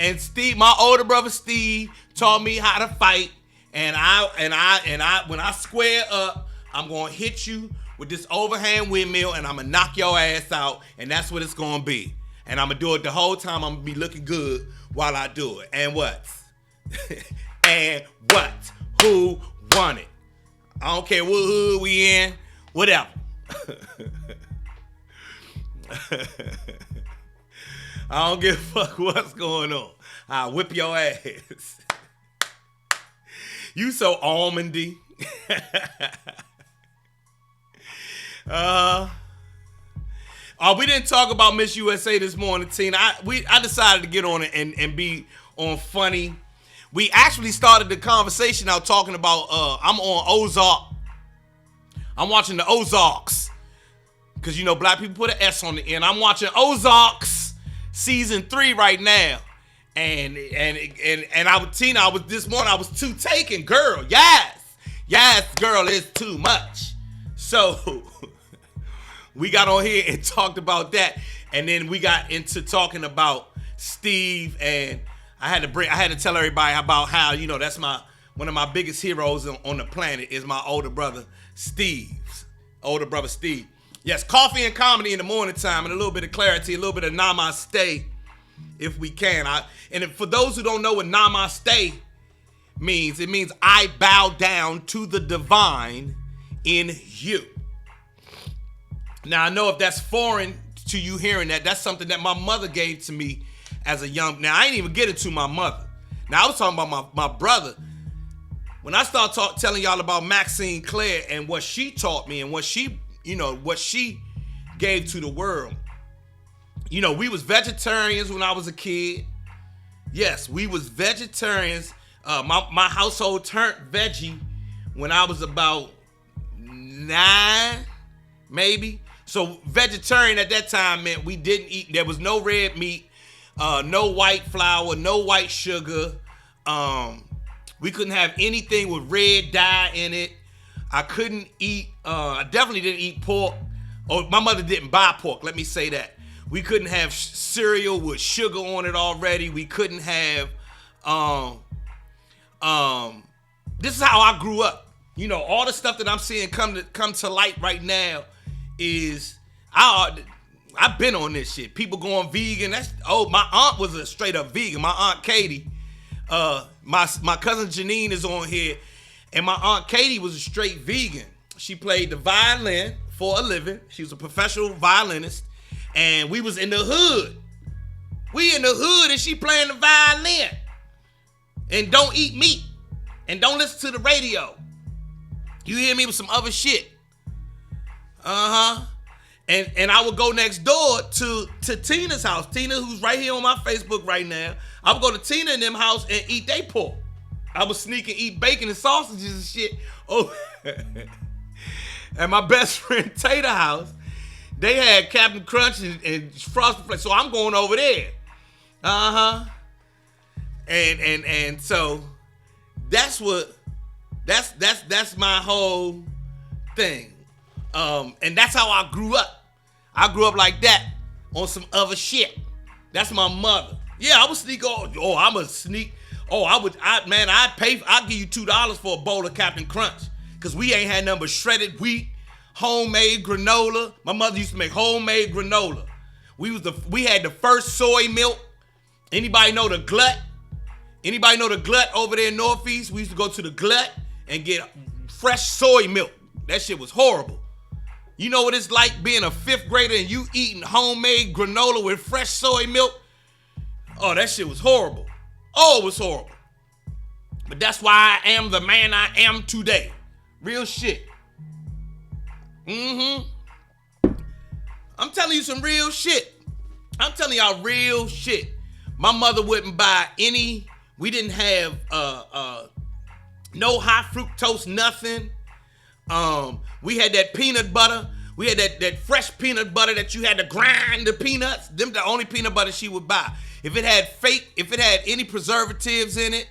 And Steve, my older brother Steve, taught me how to fight. And I when I square up, I'm gonna hit you with this overhand windmill and I'm gonna knock your ass out. And that's what it's gonna be. And I'm gonna do it the whole time. I'm gonna be looking good while I do it. And what? And what? Who won it? I don't care what hood we in, whatever. I don't give a fuck what's going on. I'll whip your ass. You so almondy. We didn't talk about Miss USA this morning, Tina. I decided to get on it and be on funny. We actually started the conversation out talking about I'm on Ozark. I'm watching the Ozarks. Because, you know, black people put an S on the end. I'm watching Ozarks season 3 right now. And Tina, this morning I was too taken, girl. Yes, girl, it's too much. So we got on here and talked about that. And then we got into talking about Steve, and I had to tell everybody about how, you know, that's one of my biggest heroes on the planet is my older brother, Steve. Yes, coffee and comedy in the morning time and a little bit of clarity, a little bit of namaste, if we can. For those who don't know what namaste means, it means I bow down to the divine in you. Now, I know if that's foreign to you hearing that, that's something that my mother gave to me as a young. Now, I ain't even get it to my mother. Now, I was talking about my brother. When I start telling y'all about Maxine Clair and what she taught me and what she gave to the world. You know, we was vegetarians when I was a kid. Yes, we was vegetarians. My household turned veggie when I was about 9, maybe. So vegetarian at that time meant we didn't eat. There was no red meat, no white flour, no white sugar. We couldn't have anything with red dye in it. I couldn't eat, I definitely didn't eat pork. Oh, my mother didn't buy pork, let me say that. We couldn't have cereal with sugar on it already. We couldn't have, this is how I grew up. You know, all the stuff that I'm seeing come to light right now is, I've been on this shit. People going vegan, my aunt was a straight up vegan. My Aunt Katie, my cousin Janine is on here. And my Aunt Katie was a straight vegan. She played the violin for a living. She was a professional violinist. And we was in the hood. We in the hood and she playing the violin. And don't eat meat. And don't listen to the radio. You hear me with some other shit. And I would go next door to Tina's house. Tina, who's right here on my Facebook right now. I would go to Tina and them house and eat they pork. I would sneak and eat bacon and sausages and shit. Oh, at my best friend Tater house, they had Captain Crunch and Frosted Flakes. So I'm going over there. And so that's my whole thing. And that's how I grew up. I grew up like that on some other shit. That's my mother. Yeah, I would sneak. I'm a sneak. I'd give you $2 for a bowl of Captain Crunch. Cause we ain't had nothing but shredded wheat, homemade granola. My mother used to make homemade granola. We had the first soy milk. Anybody know the Glut? Anybody know the Glut over there in Northeast? We used to go to the Glut and get fresh soy milk. That shit was horrible. You know what it's like being a 5th grader and you eating homemade granola with fresh soy milk? Oh, that shit was horrible. Oh, it was horrible. But that's why I am the man I am today. Real shit. I'm telling you some real shit. I'm telling y'all real shit. My mother wouldn't buy any. We didn't have no high fructose nothing. We had that peanut butter. We had that fresh peanut butter that you had to grind the peanuts. Them the only peanut butter she would buy. If it had any preservatives in it,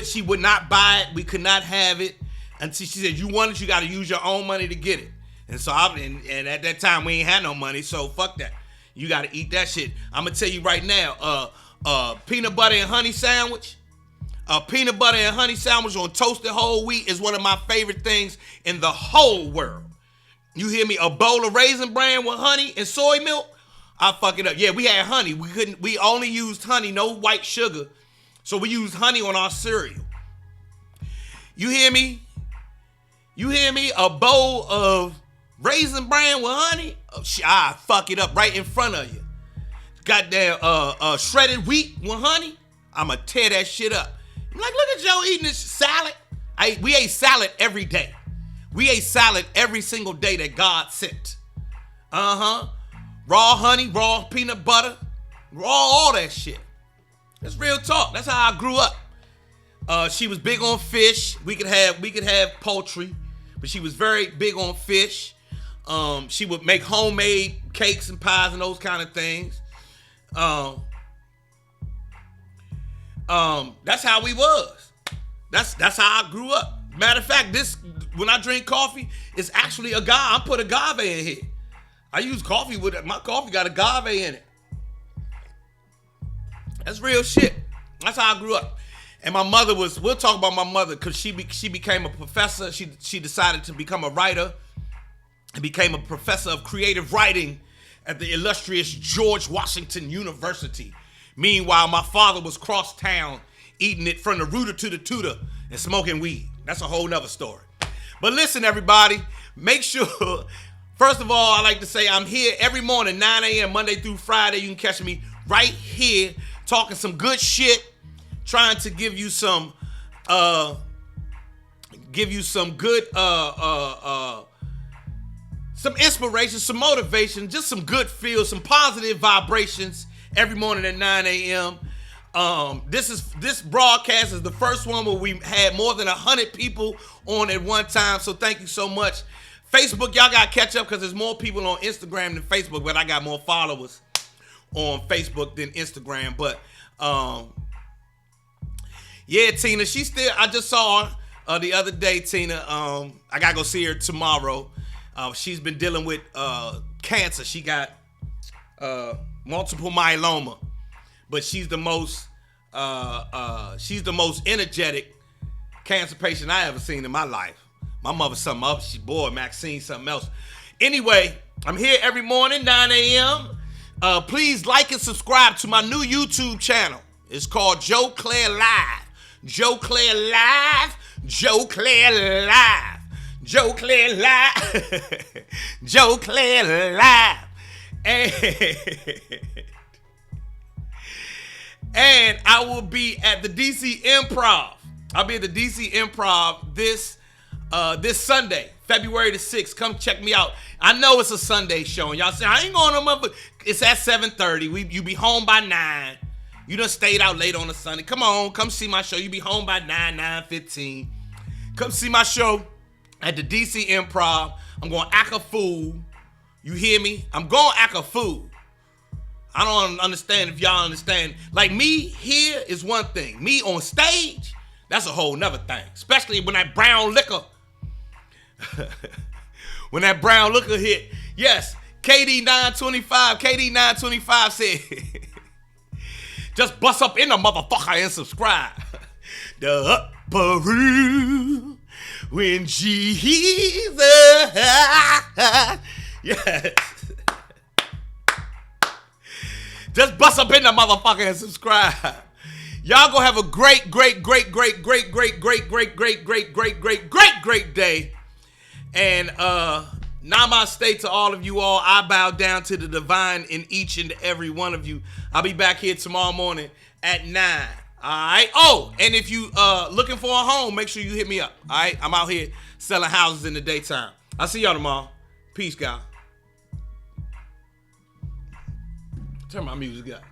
she would not buy it. We could not have it until she said, you want it, you got to use your own money to get it. And so and at that time we ain't had no money, so fuck that. You got to eat that shit. I'm gonna tell you right now, peanut butter and honey sandwich. A peanut butter and honey sandwich on toasted whole wheat is one of my favorite things in the whole world. You hear me? A bowl of Raisin Bran with honey and soy milk. I fuck it up. Yeah, we had honey. We only used honey, no white sugar. So we used honey on our cereal. You hear me? You hear me? A bowl of Raisin Bran with honey? I fuck it up right in front of you. Goddamn shredded wheat with honey? I'ma tear that shit up. I'm like, look at Joe eating this salad. We ate salad every day. We ate salad every single day that God sent. Raw honey, raw peanut butter, raw all that shit. That's real talk. That's how I grew up. She was big on fish. We could have poultry, but she was very big on fish. She would make homemade cakes and pies and those kind of things. That's how we was. That's how I grew up. Matter of fact, when I drink coffee, it's actually I put agave in here. I use coffee with it. My coffee got agave in it. That's real shit. That's how I grew up. And my mother we'll talk about my mother because she became a professor. She decided to become a writer and became a professor of creative writing at the illustrious George Washington University. Meanwhile, my father was cross town eating it from the rooter to the tutor and smoking weed. That's a whole nother story. But listen, everybody, make sure, first of all, I like to say I'm here every morning, 9 a.m., Monday through Friday. You can catch me right here talking some good shit, trying to give you some good, some inspiration, some motivation, just some good feels, some positive vibrations every morning at 9 a.m. This broadcast is the first one where we had more than 100 people on at one time. So thank you so much. Facebook, y'all got to catch up because there's more people on Instagram than Facebook, but I got more followers on Facebook than Instagram. But yeah, Tina, I just saw her the other day, Tina. I got to go see her tomorrow. She's been dealing with cancer. She got multiple myeloma. But she's the most energetic cancer patient I ever seen in my life. My mother's something else. Maxine something else. Anyway, I'm here every morning, 9 a.m. Please like and subscribe to my new YouTube channel. It's called Joe Clair Live. Joe Clair Live. Joe Clair Live. Joe Clair Live. Joe Clair Live. And I will be at the DC Improv. I'll be at the DC Improv this Sunday, February the 6th. Come check me out. I know it's a Sunday show. And y'all say, I ain't going no mother. It's at 7:30. You be home by 9. You done stayed out late on a Sunday. Come on, come see my show. You be home by 9:15. Come see my show at the DC Improv. I'm going to act a fool. You hear me? I'm going to act a fool. I don't understand if y'all understand. Like, me here is one thing. Me on stage, that's a whole nother thing. Especially when that brown liquor, when that brown liquor hit. Yes, KD925 said, just bust up in the motherfucker and subscribe. The upper room when Jesus. Yes. Just bust up in the motherfucker and subscribe. Y'all gonna have a great day. And namaste to all of you all. I bow down to the divine in each and every one of you. I'll be back here tomorrow morning at 9. All right. Oh, and if you looking for a home, make sure you hit me up. All right. I'm out here selling houses in the daytime. I'll see y'all tomorrow. Peace, guys. Turn my music up.